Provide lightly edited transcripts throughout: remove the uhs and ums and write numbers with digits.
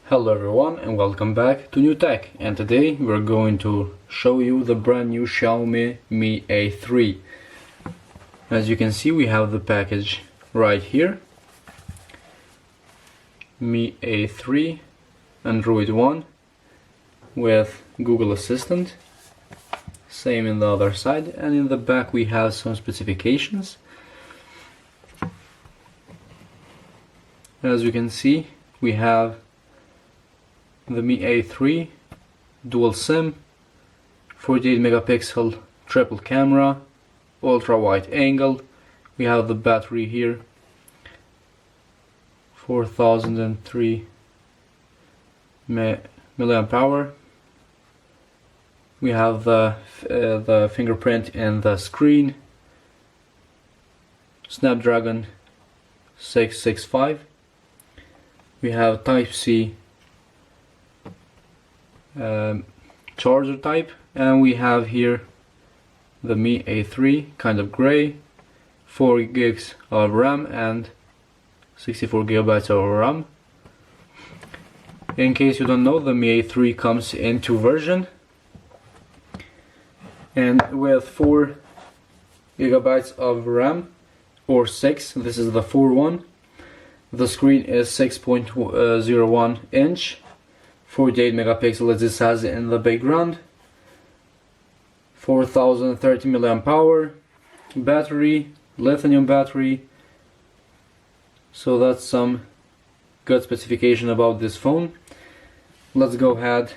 Hello everyone and welcome back to New Tech, and today we're going to show you the brand new Xiaomi Mi A3. As you can see, we have the package right here. Mi A3 Android One with Google Assistant. Same in the other side, and in the back we have some specifications. As you can see, we have the Mi A3 dual SIM, 48 megapixel triple camera, ultra wide angle. We have the battery here, 4003 milliamp hour. We have the fingerprint in the screen, Snapdragon 665. We have Type-C charger type, and we have here the Mi A3, kind of gray, 4 gigs of RAM and 64 gigabytes of RAM. In case you don't know, the Mi A3 comes in two versions, and with 4 gigabytes of RAM or 6. This is the 4 one. The screen is 6.01 inch, 48 megapixel as it has in the background, 4030 milliamp hour, battery, lithium battery. So that's some good specification about this phone. Let's go ahead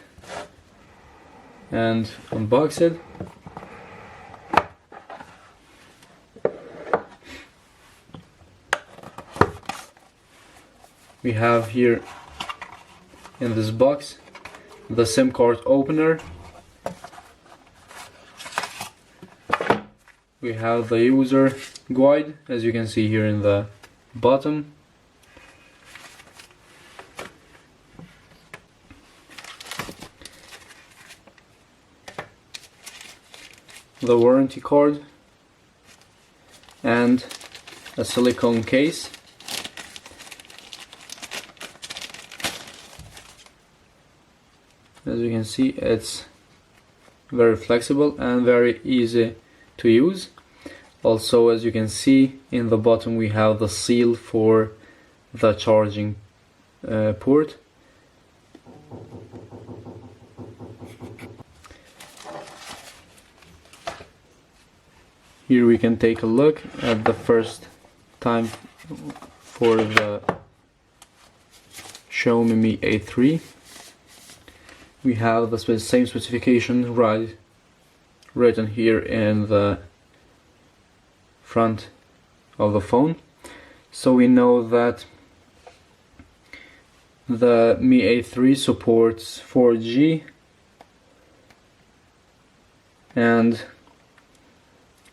and unbox it. We have here in this box the SIM card opener. We have the user guide, as you can see here in the bottom. The warranty card and a silicone case. As you can see, it's very flexible and very easy to use. Also, as you can see, in the bottom we have the seal for the charging port. Here we can take a look at the first time for the Xiaomi Mi A3. We have the same specification written here in the front of the phone. So we know that the Mi A3 supports 4G, and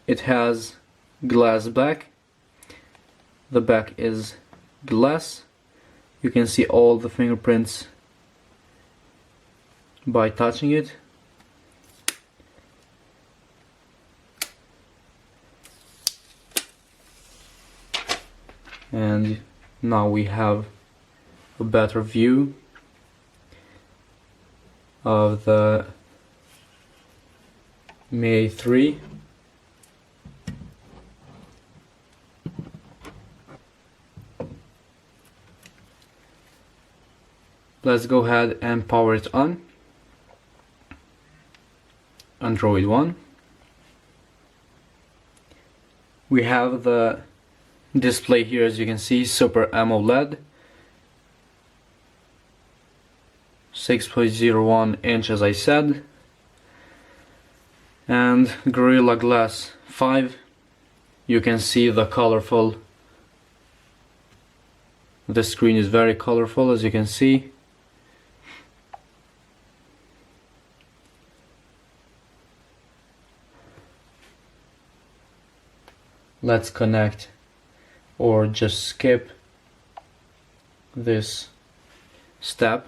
it has glass back. The back is glass. You can see all the fingerprints by touching it. And now we have a better view of the Mi A3. Let's go ahead and power it on. Android One. We have the display here, as you can see, Super AMOLED, 6.01 inch as I said, and Gorilla Glass 5. You can see the colorful, the screen is very colorful, as you can see. Let's connect or just skip this step.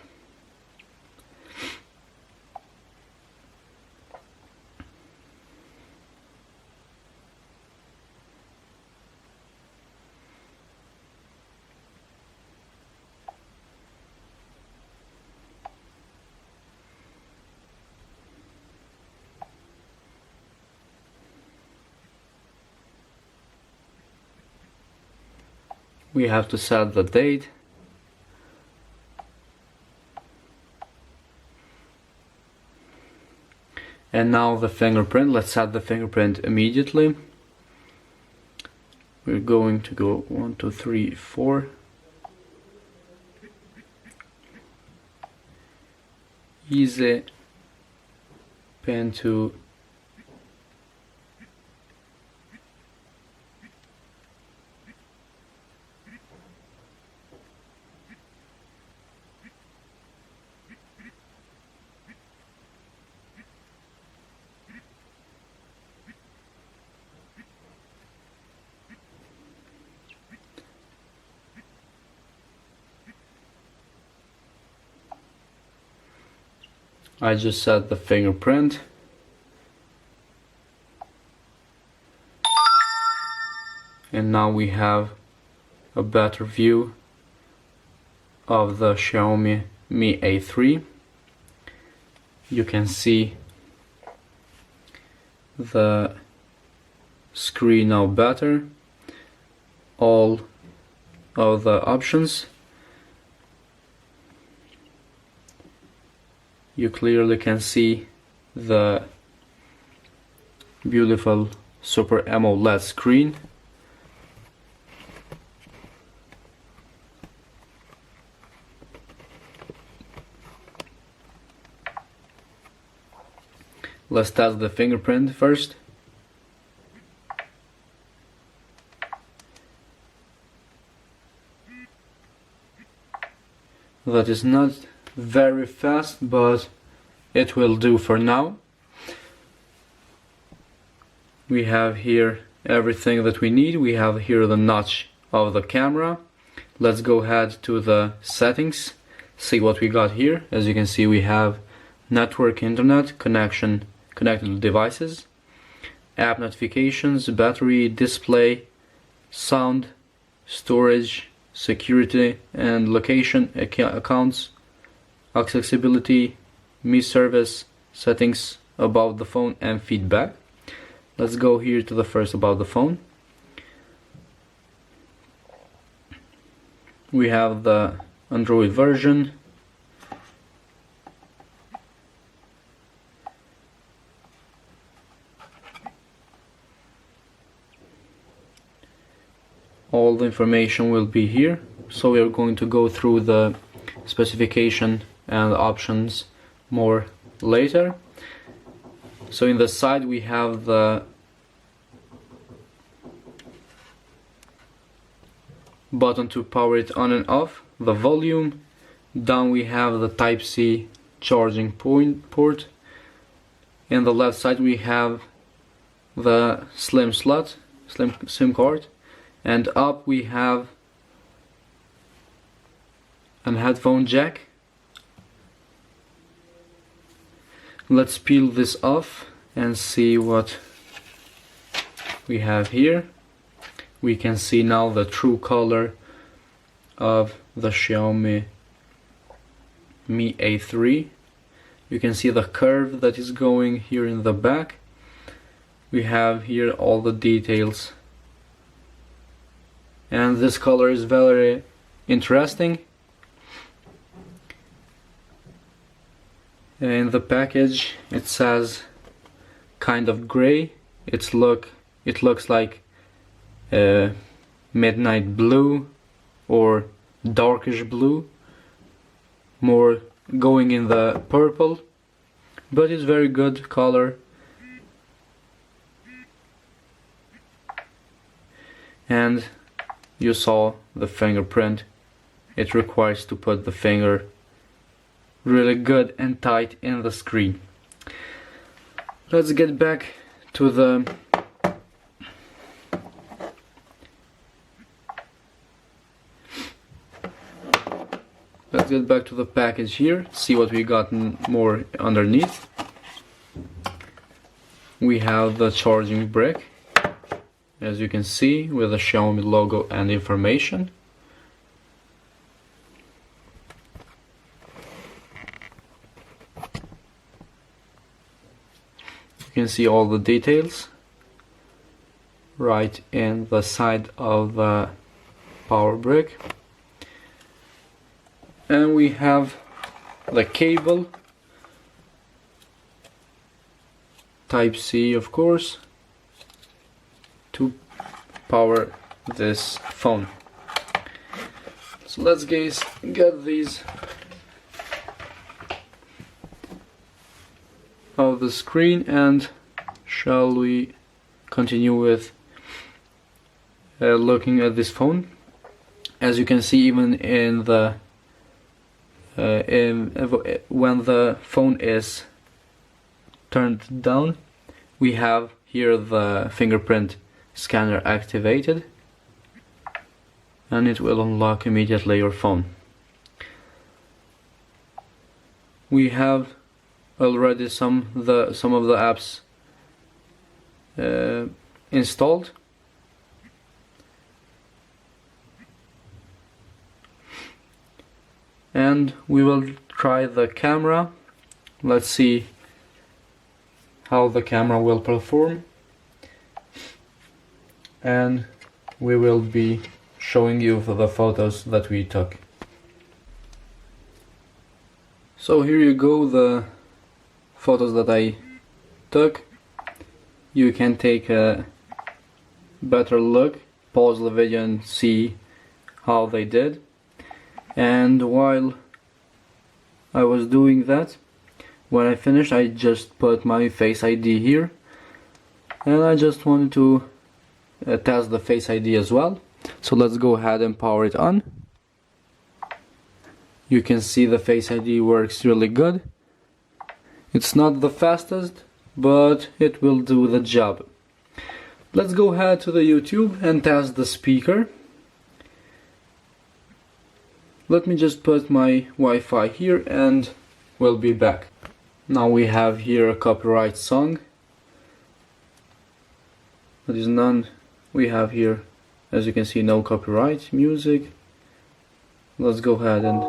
we have to set the date. And now the fingerprint. Let's set the fingerprint immediately. We're going to go 1, 2, 3, 4. Easy pin to I just set the fingerprint. And now we have a better view of the Xiaomi Mi A3. You can see the screen now better. All of the options. You clearly can see the beautiful Super AMOLED screen. Let's test the fingerprint first. That is not very fast, but it will do for now. We have here everything that we need. We have here the notch of the camera. Let's go ahead to the settings, see what we got here. As you can see, we have network, internet connection, connected devices, app notifications, battery, display, sound, storage, security and location, accounts, accessibility, Mi service, settings, about the phone and feedback. Let's go here to the first about the phone. We have the Android version. All the information will be here, so we are going to go through the specification and options more later. So in the side we have the button to power it on and off, the volume. Down we have the Type-C charging port. In the left side we have the slim slot, slim SIM card. And up we have an headphone jack. Let's peel this off and see what we have here. We can see now the true color of the Xiaomi Mi A3. You can see the curve that is going here in the back. We have here all the details. And this color is very interesting. In the package it says kind of gray. It looks like midnight blue or darkish blue, more going in the purple, but it's very good color. And you saw the fingerprint. It requires to put the finger really good and tight in the screen. Let's get back to the package here, see what we got more underneath. We have the charging brick, as you can see, with the Xiaomi logo and information. You can see all the details right in the side of the power brick. And we have the cable, type C of course, to power this phone. So let's guys get these of the screen, and shall we continue with looking at this phone. As you can see, even in the when the phone is turned down, we have here the fingerprint scanner activated, and it will unlock immediately your phone. We have already some of the apps installed. And we will try the camera. Let's see how the camera will perform, and we will be showing you the photos that we took. So here you go, the photos that I took. You can take a better look, pause the video and see how they did. And while I was doing that, when I finished, I just put my Face ID here, and I just wanted to test the Face ID as well. So let's go ahead and power it on. You can see the Face ID works really good. It's not the fastest, but it will do the job. Let's go ahead to the YouTube and test the speaker. Let me just put my Wi-Fi here and we'll be back. Now we have here a copyright song. There is none. We have here, as you can see, no copyright music. Let's go ahead and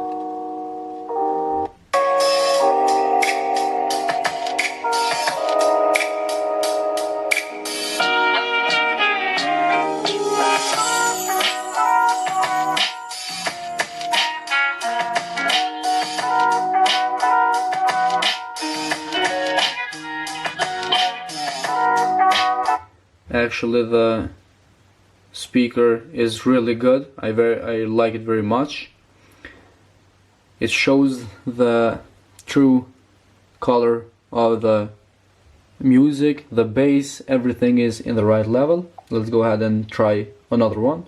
actually the speaker is really good. I like it very much. It shows the true color of the music, the bass, everything is in the right level. Let's go ahead and try another one.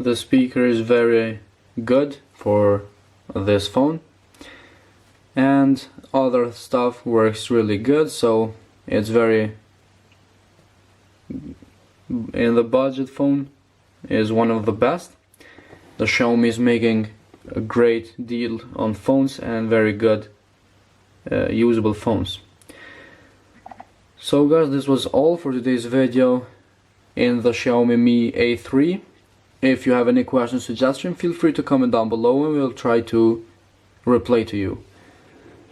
The speaker is very good for this phone, and other stuff works really good, so it's very, in the budget phone, is one of the best. The Xiaomi is making a great deal on phones and very good usable phones. So guys, this was all for today's video in the Xiaomi Mi A3. If you have any questions, suggestions, feel free to comment down below and we'll try to reply to you.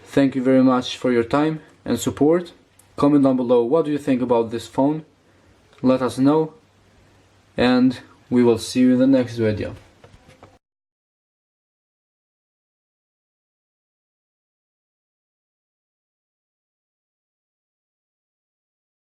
Thank you very much for your time and support. Comment down below what do you think about this phone. Let us know, and we will see you in the next video.